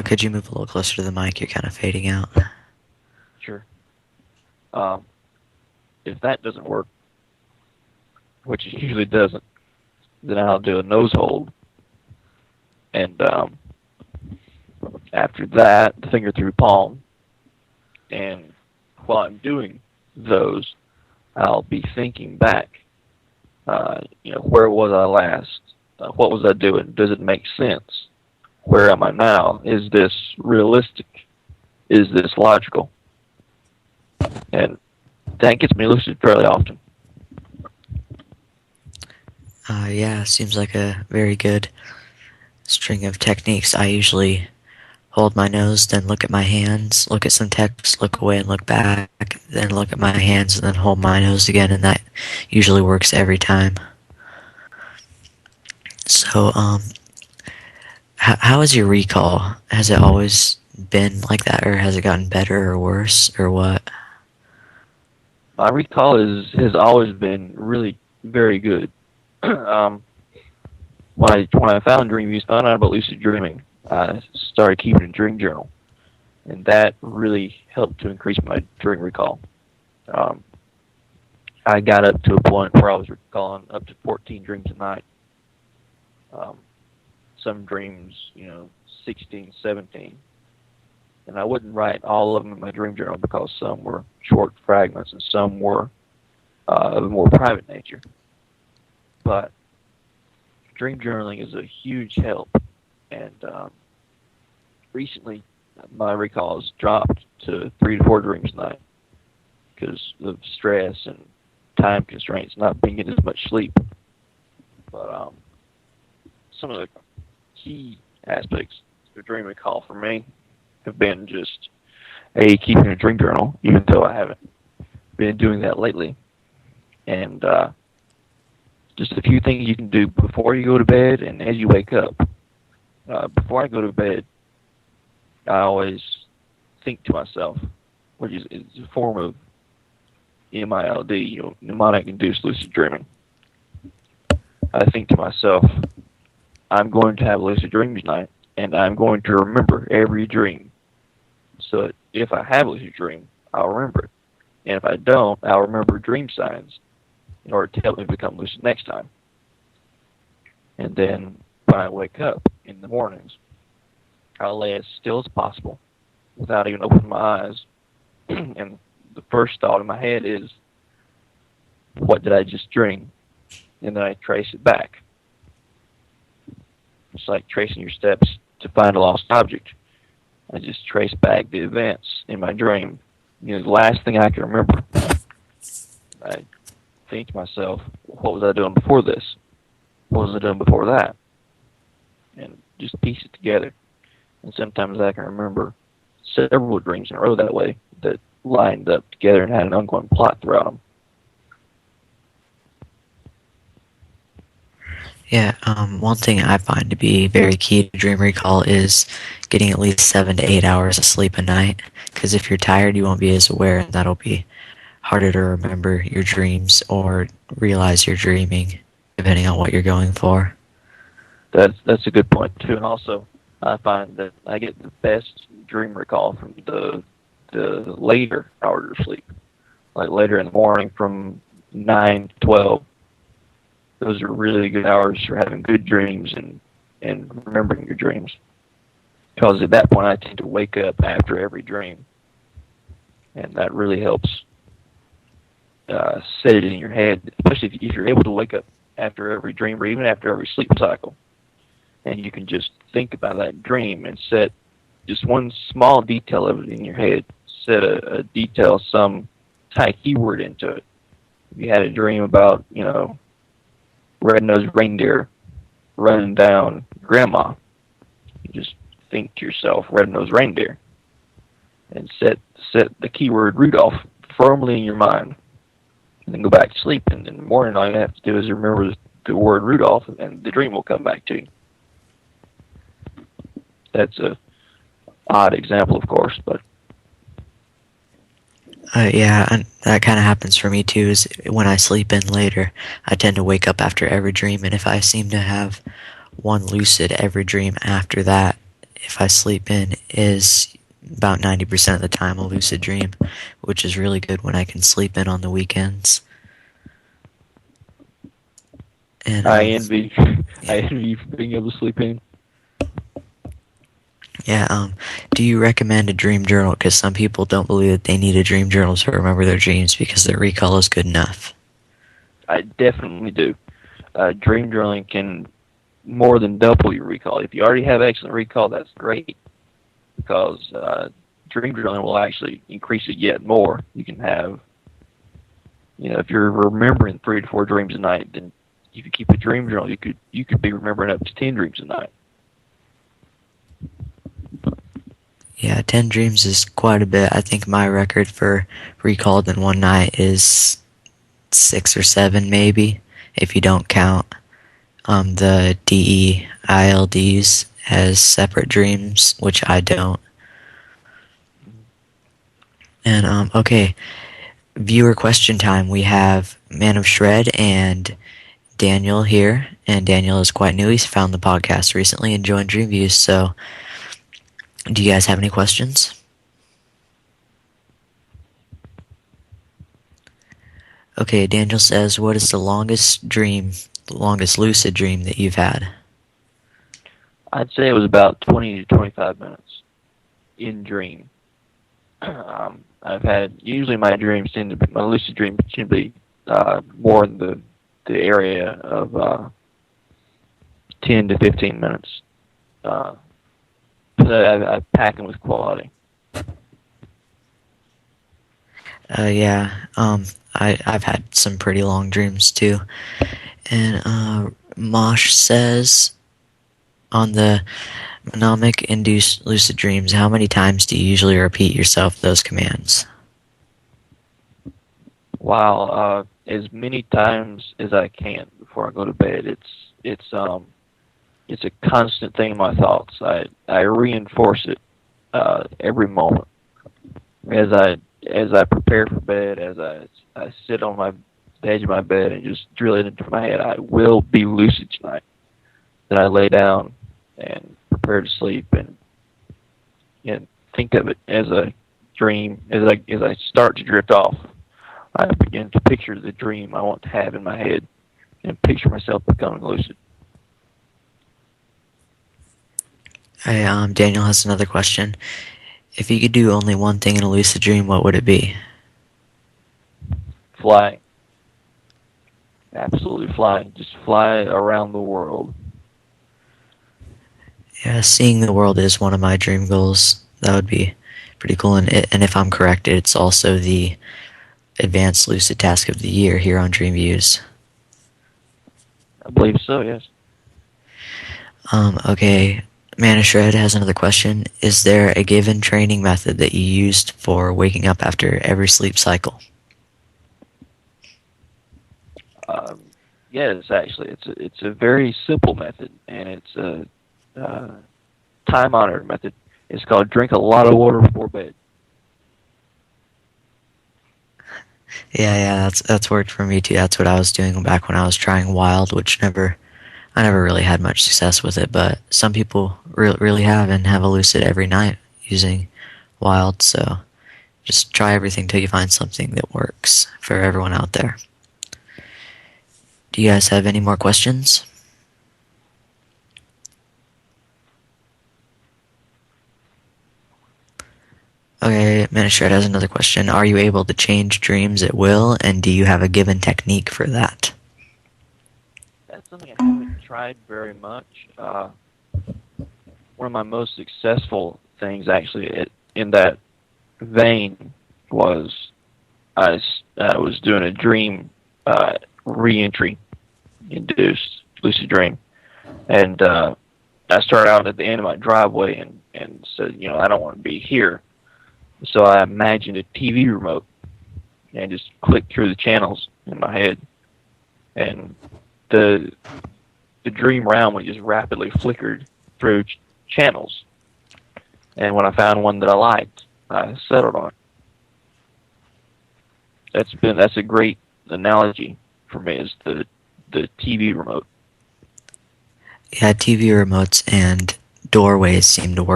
Could you move a little closer to the mic? You're kind of fading out. Sure. Um, if that doesn't work, which it usually doesn't, then I'll do a nose hold, and after that, the finger through palm. And while I'm doing those, I'll be thinking back. Where was I last? What was I doing? Does it make sense? Where am I now? Is this realistic? Is this logical? And that gets me lucid fairly often. Yeah, seems like a very good string of techniques. I usually hold my nose, then look at my hands, look at some text, look away and look back, then look at my hands and then hold my nose again, and that usually works every time. So, how is your recall? Has it always been like that, or has it gotten better or worse, or what? My recall has always been really very good. When I found DreamViews, found out about lucid dreaming, I started keeping a dream journal, and that really helped to increase my dream recall. Um, I got up to a point where I was recalling up to 14 dreams a night. Um, some dreams, 16, 17. And I wouldn't write all of them in my dream journal because some were short fragments and some were of a more private nature. But dream journaling is a huge help. And recently, my recall has dropped to 3 to 4 dreams a night because of stress and time constraints, not being getting as much sleep. But some of the key aspects of dream recall for me have been just keeping a dream journal, even though I haven't been doing that lately, and just a few things you can do before you go to bed and as you wake up. Before I go to bed, I always think to myself, which is a form of MILD, mnemonic-induced lucid dreaming. I think to myself, I'm going to have a lucid dream tonight, and I'm going to remember every dream. So that if I have a lucid dream, I'll remember it. And if I don't, I'll remember dream signs in order to help me become lucid next time. And then when I wake up in the mornings, I'll lay as still as possible without even opening my eyes. And the first thought in my head is, what did I just dream? And then I trace it back. It's like tracing your steps to find a lost object. I just trace back the events in my dream. The last thing I can remember. I think to myself, what was I doing before this? What was I doing before that? And just piece it together. And sometimes I can remember several dreams in a row that way that lined up together and had an ongoing plot throughout them. Yeah, one thing I find to be very key to dream recall is getting at least 7 to 8 hours of sleep a night. Because if you're tired, you won't be as aware, and that'll be harder to remember your dreams or realize you're dreaming, depending on what you're going for. That's a good point too, and also I find that I get the best dream recall from the later hours of sleep, like later in the morning from 9 to 12. Those are really good hours for having good dreams and remembering your dreams. Because at that point, I tend to wake up after every dream, and that really helps set it in your head, especially if you're able to wake up after every dream or even after every sleep cycle. And you can just think about that dream and set just one small detail of it in your head. Set a detail, some tie keyword into it. If you had a dream about, red-nosed reindeer running down grandma, you just think to yourself, red-nosed reindeer, and set the keyword Rudolph firmly in your mind, and then go back to sleep. And in the morning, all you have to do is remember the word Rudolph, and the dream will come back to you. That's a odd example, of course, but Yeah, and that kind of happens for me too, is when I sleep in later, I tend to wake up after every dream, and if I seem to have one lucid every dream after that, if I sleep in is about 90% of the time a lucid dream, which is really good when I can sleep in on the weekends. And I envy, I yeah, envy you for being able to sleep in. yeah. Do you recommend a dream journal? Because some people don't believe that they need a dream journal to remember their dreams because their recall is good enough. I definitely do. Dream journaling can more than double your recall. If you already have excellent recall, that's great because dream journaling will actually increase it yet more. You can have, if you're remembering 3 to 4 dreams a night, then if you keep a dream journal, you could be remembering up to 10 dreams a night. Yeah, 10 dreams is quite a bit. I think my record for recalled in one night is 6 or 7, maybe, if you don't count the DEILDs as separate dreams, which I don't. And okay, viewer question time. We have Man of Shred and Daniel here, and Daniel is quite new. He's found the podcast recently and joined DreamViews. So, do you guys have any questions? Okay, Daniel says, "What is the longest lucid dream that you've had?" I'd say it was about 20 to 25 minutes in dream. I've had usually my dreams tend to be my lucid dreams tend to be more in the area of 10 to 15 minutes. I pack them with quality. Yeah, I've had some pretty long dreams too. And Mosh says, on the mnemonic induced lucid dreams, how many times do you usually repeat yourself those commands? Wow, as many times as I can before I go to bed. It's a constant thing in my thoughts. I reinforce it every moment as I prepare for bed, as I sit on the edge of my bed and just drill it into my head. I will be lucid tonight. Then I lay down and prepare to sleep and think of it as a dream. As I start to drift off, I begin to picture the dream I want to have in my head and picture myself becoming lucid. Hey, Daniel has another question. If you could do only one thing in a lucid dream, what would it be? Flying. Absolutely flying. Just fly around the world. Yeah, seeing the world is one of my dream goals. That would be pretty cool. And if I'm correct, it's also the advanced lucid task of the year here on DreamViews. I believe so, yes. Okay, Manishred has another question. Is there a given training method that you used for waking up after every sleep cycle? Um, yes, actually, it's a very simple method, and it's a time-honored method. It's called drink a lot of water before bed. Yeah, that's worked for me too. That's what I was doing back when I was trying Wild, which I never really had much success with it. But some people really have and have a lucid every night using Wild. So just try everything till you find something that works for everyone out there. Do you guys have any more questions? Okay, Minister has another question. Are you able to change dreams at will, and do you have a given technique for that? That's something I haven't tried very much. One of my most successful things, actually, in that vein, was I was doing a dream re-entry induced lucid dream, and I started out at the end of my driveway and said, I don't want to be here. So I imagined a TV remote and just clicked through the channels in my head, and the dream realm would just rapidly flickered through channels. And when I found one that I liked, I settled on it. That's a great analogy for me, is the TV remote. Yeah, TV remotes and doorways seem to work